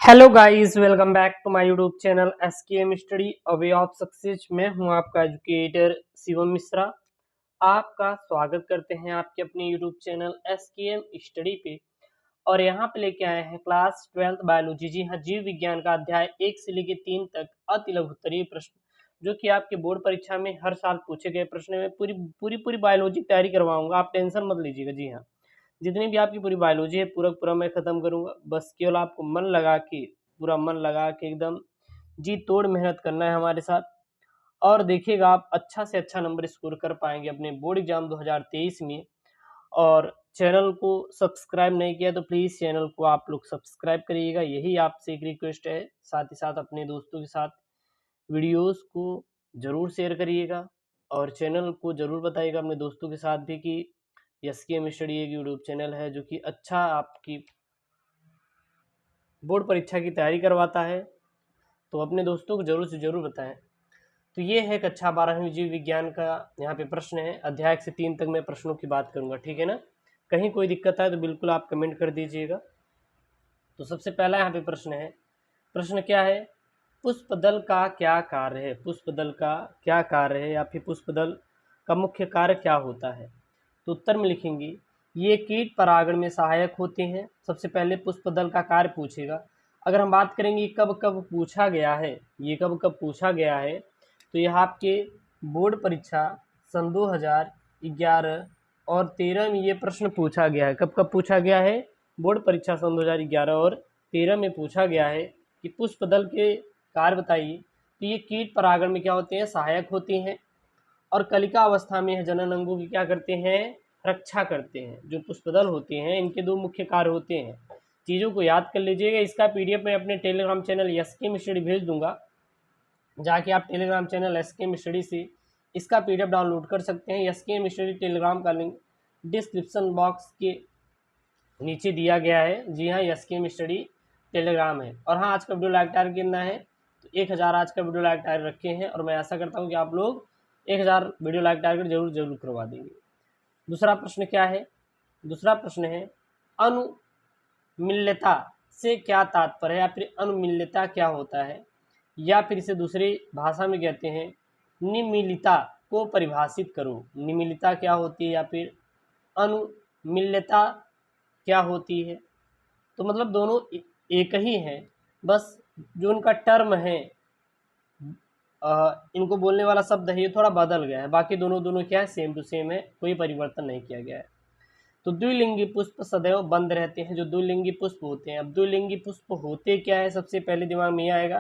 Hello guys, welcome back to my YouTube channel SKM study a way of success. मैं हूं आपका educator Shivam Mishra. आपका स्वागत करते हैं आपके अपने यूट्यूब चैनल एसकेएम स्टडी पे। और यहाँ पे लेके आए हैं क्लास 12th बायोलॉजी। जी हाँ, जीव विज्ञान का अध्याय 1 से लेके 3 तक अति लघु उत्तरीय प्रश्न जो कि आपके बोर्ड परीक्षा में हर साल पूछे गए प्रश्न में पूरी बायोलॉजी तैयारी करवाऊंगा। आप टेंशन मत लीजिएगा। जी हाँ, जितनी भी आपकी पूरी बायोलॉजी है पूरा मैं खत्म करूंगा। बस केवल आपको पूरा मन लगा के एकदम जी तोड़ मेहनत करना है हमारे साथ। और देखिएगा आप अच्छा से अच्छा नंबर स्कोर कर पाएंगे अपने बोर्ड एग्जाम 2023 में। और चैनल को सब्सक्राइब नहीं किया तो प्लीज़ चैनल को आप लोग सब्सक्राइब करिएगा, यही आपसे एक रिक्वेस्ट है। साथ ही साथ अपने दोस्तों के साथ वीडियोस को ज़रूर शेयर करिएगा और चैनल को ज़रूर बताइएगा अपने दोस्तों के साथ भी कि एसकेएम स्टडी एक यूट्यूब चैनल है जो कि अच्छा आपकी बोर्ड परीक्षा की तैयारी करवाता है। तो अपने दोस्तों को ज़रूर से ज़रूर बताएं। तो ये है कक्षा 12वीं जीव विज्ञान का यहाँ पे प्रश्न है। अध्याय 1 से 3 तक मैं प्रश्नों की बात करूँगा, ठीक है ना। कहीं कोई दिक्कत आए तो बिल्कुल आप कमेंट कर दीजिएगा। तो सबसे पहला यहाँ पे प्रश्न है। प्रश्न क्या है? पुष्प दल का क्या कार्य है? पुष्प दल का क्या कार्य है या फिर पुष्प दल का मुख्य कार्य क्या होता है? तो उत्तर में लिखेंगे ये कीट परागण में सहायक होते हैं। सबसे पहले पुष्प दल का कार्य पूछेगा। अगर हम बात करेंगे कब कब पूछा गया है, ये कब कब पूछा गया है, तो यह आपके बोर्ड परीक्षा सन 2011 और 13 में ये प्रश्न पूछा गया है। कब कब पूछा गया है? बोर्ड परीक्षा सन 2011 और 13 में पूछा गया है कि पुष्प दल के कार्य बताइए। तो ये कीट परागण में क्या होते हैं? सहायक होते हैं। और कलिका अवस्था में यह जनन अंगों की क्या करते हैं? रक्षा करते हैं। जो पुष्पदल होते हैं इनके दो मुख्य कार्य होते हैं। चीज़ों को याद कर लीजिएगा। इसका पीडीएफ मैं अपने टेलीग्राम चैनल एसकेएम स्टडी भेज दूंगा। जाके आप टेलीग्राम चैनल एसकेएम स्टडी से इसका पीडीएफ डाउनलोड कर सकते हैं। एसकेएम स्टडी टेलीग्राम का लिंक डिस्क्रिप्शन बॉक्स के नीचे दिया गया है। जी हाँ, एसकेएम स्टडी टेलीग्राम है। और हाँ, आज का वीडियो लाइक टारगेट कितना है? तो 1000 आज का वीडियो लाइक टारगेट रखे हैं और मैं आशा करता हूँ कि आप लोग 1000 वीडियो लाइक टारगेट जरूर करवा देंगे। दूसरा प्रश्न क्या है? दूसरा प्रश्न है अनुमिल्यता से क्या तात्पर्य है या फिर अनुमिल्यता क्या होता है, या फिर इसे दूसरी भाषा में कहते हैं निमिलिता को परिभाषित करो। निमिलिता क्या होती है या फिर अनुमिल्यता क्या होती है? तो मतलब दोनों एक ही हैं, बस जो उनका टर्म है, इनको बोलने वाला शब्द है, ये थोड़ा बदल गया है। बाकी दोनों क्या है? सेम टू सेम है, कोई परिवर्तन नहीं किया गया है। तो द्विलिंगी पुष्प सदैव बंद रहते हैं। जो द्विलिंगी पुष्प होते हैं, अब द्विलिंगी पुष्प होते क्या है सबसे पहले दिमाग में ये आएगा।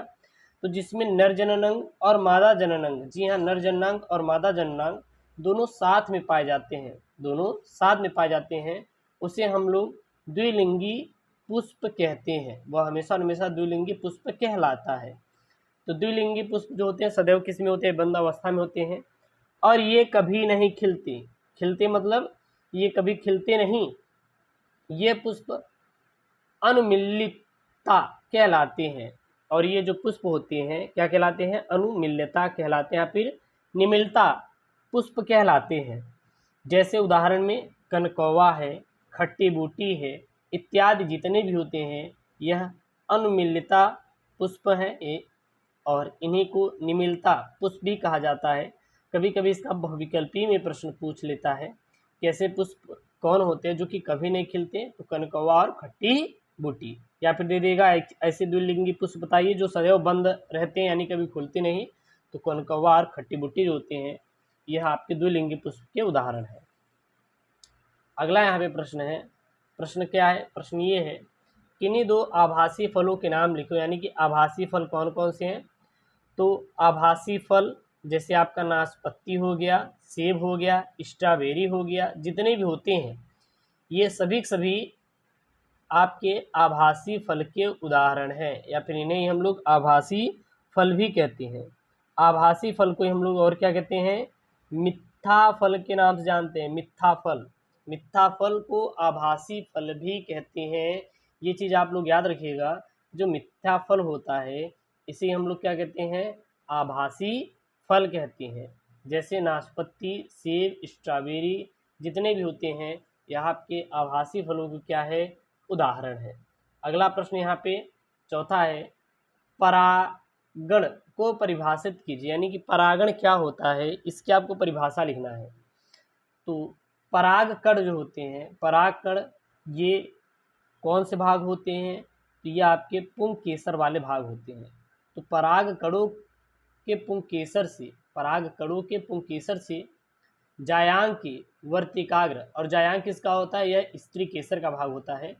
तो जिसमें नर जननांग और मादा जननांग, जी हाँ, नर जननांग और मादा जननांग दोनों साथ में पाए जाते हैं, दोनों साथ में पाए जाते हैं, उसे हम लोग द्विलिंगी पुष्प कहते हैं। वह हमेशा हमेशा द्विलिंगी पुष्प कहलाता है। तो द्विलिंगी पुष्प जो होते हैं सदैव किस में होते हैं? बंद अवस्था में होते हैं। और ये कभी नहीं खिलते। खिलते मतलब ये कभी खिलते नहीं। ये पुष्प अनुमिलिता कहलाते हैं। और ये जो पुष्प होते हैं क्या कहलाते हैं? अनुमिल्यता कहलाते हैं या फिर निमिलता पुष्प कहलाते हैं। जैसे उदाहरण में कनकौवा है, खट्टी बूटी है इत्यादि जितने भी होते हैं यह अनुमिल्यता पुष्प हैं और इन्हीं को निमिलता पुष्प भी कहा जाता है। कभी कभी इसका बहुविकल्पी में प्रश्न पूछ लेता है कैसे पुष्प कौन होते हैं जो कि कभी नहीं खिलते? तो कनकौवा और खट्टी बूटी। या फिर दे देगा ऐसे द्विलिंगी पुष्प बताइए जो सदैव बंद रहते हैं यानी कभी खुलते नहीं। तो कनकौवा और खट्टी बूटी जो होते हैं यह आपके द्विलिंगी पुष्प के उदाहरण है। अगला यहाँ पे प्रश्न है। प्रश्न क्या है? प्रश्न ये है किन्हीं दो आभासी फलों के नाम लिखो। यानी कि आभासी फल कौन कौन से हैं? तो आभासी फल जैसे आपका नाशपाती हो गया, सेब हो गया, स्ट्रॉबेरी हो गया, जितने भी होते हैं ये सभी के सभी आपके आभासी फल के उदाहरण हैं, या फिर इन्हें हम लोग आभासी फल भी कहते हैं। आभासी फल को हम लोग और क्या कहते हैं? मिथ्या फल के नाम से जानते हैं। मिथ्या फल, मिथ्या फल को आभासी फल भी कहते हैं। ये चीज़ आप लोग याद रखिएगा। जो मिथ्या फल होता है इसे हम लोग क्या कहते हैं? आभासी फल कहते हैं। जैसे नाशपाती, सेब, स्ट्रॉबेरी जितने भी होते हैं यह आपके आभासी फलों की क्या है? उदाहरण है। अगला प्रश्न यहाँ पे चौथा है परागण को परिभाषित कीजिए, यानी कि परागण क्या होता है इसकी आपको परिभाषा लिखना है। तो पराग कण जो होते हैं, पराग कण ये कौन से भाग होते हैं, तो ये आपके पुंकेसर वाले भाग होते हैं। तो पराग कणों के पुंकेसर से, पराग कणों के पुंकेसर से जायांग के वर्तिकाग्र, और जायांग किसका होता है, यह स्त्री केसर का भाग होता है।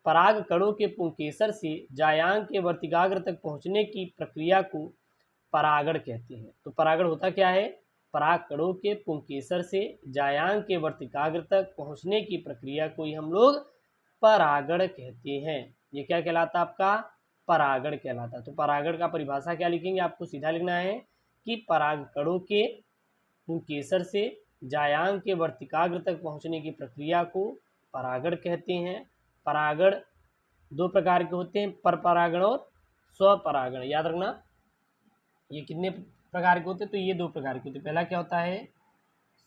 पराग कणों के पुंकेसर से जायांग के वर्तिकाग्र तक पहुंचने की प्रक्रिया को परागण कहते हैं। तो परागण होता क्या है, पराग कणों के पुंकेसर से जायांग के वर्तिकाग्र तक पहुंचने की प्रक्रिया को ही हम लोग परागण कहते हैं। ये क्या कहलाता है आपका, परागण कहलाता है। तो परागण का परिभाषा क्या लिखेंगे, आपको सीधा लिखना है कि पराग कणों के पुंकेसर से जायांग के वर्तिकाग्र तक पहुंचने की प्रक्रिया को परागण कहते हैं। परागण दो प्रकार के होते हैं, पर परागण और स्वपरागण। याद रखना ये कितने प्रकार के होते हैं, तो ये दो प्रकार के होते हैं। पहला क्या होता है,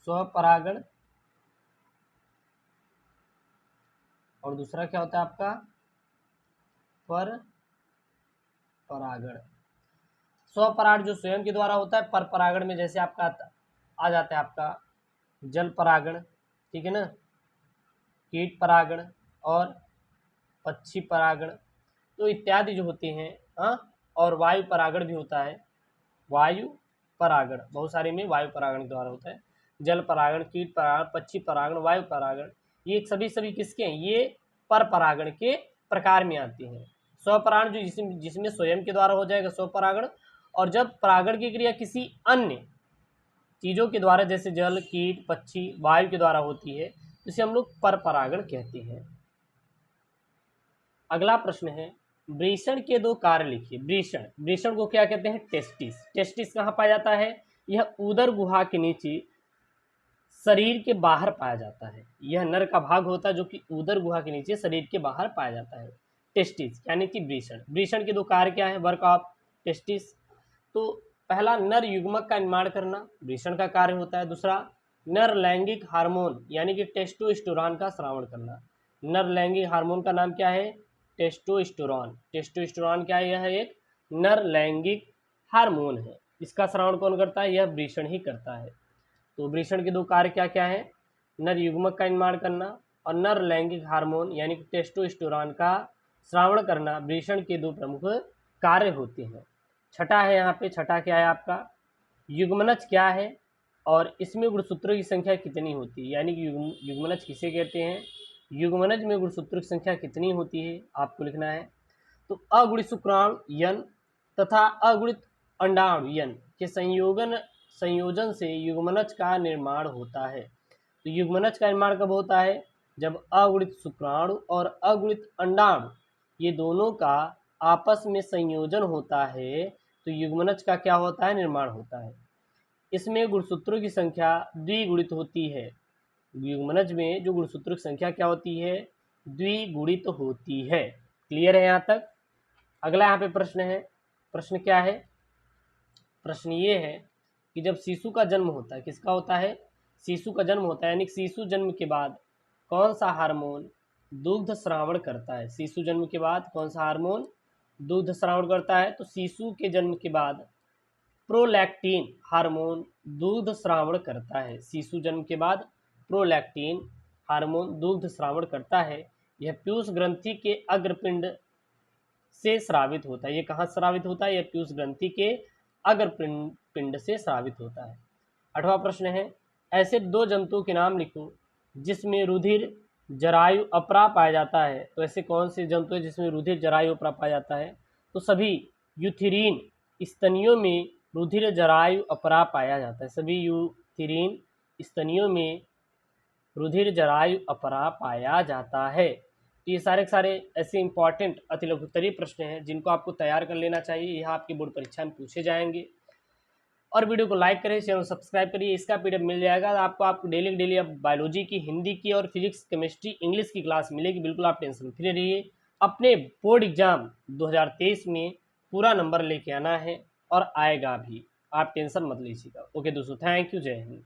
स्वपरागण, और दूसरा क्या होता है आपका, पर परागण। स्वपरागण जो स्वयं के द्वारा होता है, पर परागण में जैसे आपका आ जाता है आपका जल परागण, ठीक है ना, कीट परागण और पक्षी परागण, तो इत्यादि जो होते हैं। हाँ, और वायु परागण भी होता है, वायु परागण बहुत सारे में वायु परागण के द्वारा होता है। जल परागण, कीट परागण, पक्षी परागण, वायु परागण, ये सभी किसके हैं, ये पर परागण के प्रकार में आते हैं। स्वपरागण जो जिसमें स्वयं के द्वारा हो जाएगा स्वपरागण, और जब परागण की क्रिया किसी अन्य चीज़ों के द्वारा जैसे जल, कीट, पक्षी, वायु के द्वारा होती है, इसे हम लोग पर परागण कहते हैं। अगला प्रश्न है, वृषण के दो कार्य लिखिए। वृषण, वृषण को क्या कहते हैं, टेस्टिस। टेस्टिस कहाँ पाया जाता है, यह उदर गुहा के नीचे शरीर के बाहर पाया जाता है। यह नर का भाग होता है जो कि उदर गुहा के नीचे शरीर के बाहर पाया जाता है। टेस्टिस यानी कि वृषण। वृषण के दो कार्य क्या है, वर्क ऑफ टेस्टिस। तो पहला, नर युग्मक का निर्माण करना वृषण का कार्य होता है। दूसरा, नर लैंगिक हार्मोन यानी कि टेस्टोस्टेरोन का स्रावण करना। नर लैंगिक हार्मोन का नाम क्या है, टेस्टोस्टेरोन। टेस्टोस्टेरोन क्या है, यह एक नर लैंगिक हार्मोन है। इसका स्रावण कौन करता है, यह वृषण ही करता है। तो वृषण के दो कार्य क्या क्या है, नर युग्मक का निर्माण करना और नर लैंगिक हार्मोन यानी कि टेस्टोस्टेरोन का स्रावण करना वृषण के दो प्रमुख कार्य होते हैं। छठा है यहाँ पे, छठा क्या है आपका, युग्मनज क्या है और इसमें गुणसूत्रों की संख्या कितनी होती है, यानी कि युग्मनज किसे कहते हैं, युग्मनज में गुणसूत्रों की संख्या कितनी होती है आपको लिखना है। तो अगुणित शुक्राणु यन तथा अगुणित अंडाणु यन के संयोजन से युग्मनज का निर्माण होता है। तो युग्मनज का निर्माण कब होता है, जब अगुणित शुक्राणु और अगुणित अंडाणु ये दोनों का आपस में संयोजन होता है, तो युग्मनज का क्या होता है, निर्माण होता है। इसमें गुणसूत्रों की संख्या द्विगुणित होती है। युग्मनज में जो गुणसूत्रों की संख्या क्या होती है, द्विगुणित होती है। क्लियर है यहाँ तक। अगला यहाँ पे प्रश्न है, प्रश्न क्या है, प्रश्न ये है कि जब शिशु का जन्म होता है, किसका होता है, शिशु का जन्म होता है, यानी शिशु जन्म के बाद कौन सा हार्मोन दुग्ध स्रावण करता है। शिशु जन्म के बाद कौन सा हार्मोन दुग्ध स्रावण करता है, तो शिशु के जन्म के बाद प्रोलैक्टिन हार्मोन दुग्ध स्रावण करता है। शिशु जन्म के बाद प्रोलैक्टिन हार्मोन दुग्ध स्रावण करता है। यह पीयूष ग्रंथि के अग्रपिंड से स्रावित होता है। ये कहाँ स्रावित होता है, यह पीयूष ग्रंथि के अग्रपिंड से स्रावित होता है। 8वां प्रश्न है, ऐसे दो जंतुओं के नाम लिखो जिसमें रुधिर जरायु अपरा पाया जाता है। तो ऐसे कौन से जंतु है जिसमें रुधिर जरायु अपरा पाया जाता है, तो सभी यूथिरीन स्तनियों में रुधिर जरायु अपरा पाया जाता है। सभी यूथिरीन स्तनियों में रुधिर जरायु अपरा पाया जाता है। तो ये सारे के सारे ऐसे इंपॉर्टेंट अति लघुत्तरीय प्रश्न हैं जिनको आपको तैयार कर लेना चाहिए। यह आपकी बोर्ड परीक्षा में पूछे जाएंगे। और वीडियो को लाइक करें, चैनल सब्सक्राइब करिए। इसका पीडीएफ मिल जाएगा आपको डेली अब बायोलॉजी की, हिंदी की और फिजिक्स, केमिस्ट्री, इंग्लिश की क्लास मिलेगी। बिल्कुल आप टेंशन फ्री रहिए। अपने बोर्ड एग्जाम 2023 में पूरा नंबर लेके आना है और आएगा भी, आप टेंशन मत लीजिएगा। ओके दोस्तों, थैंक यू, जय हिंद।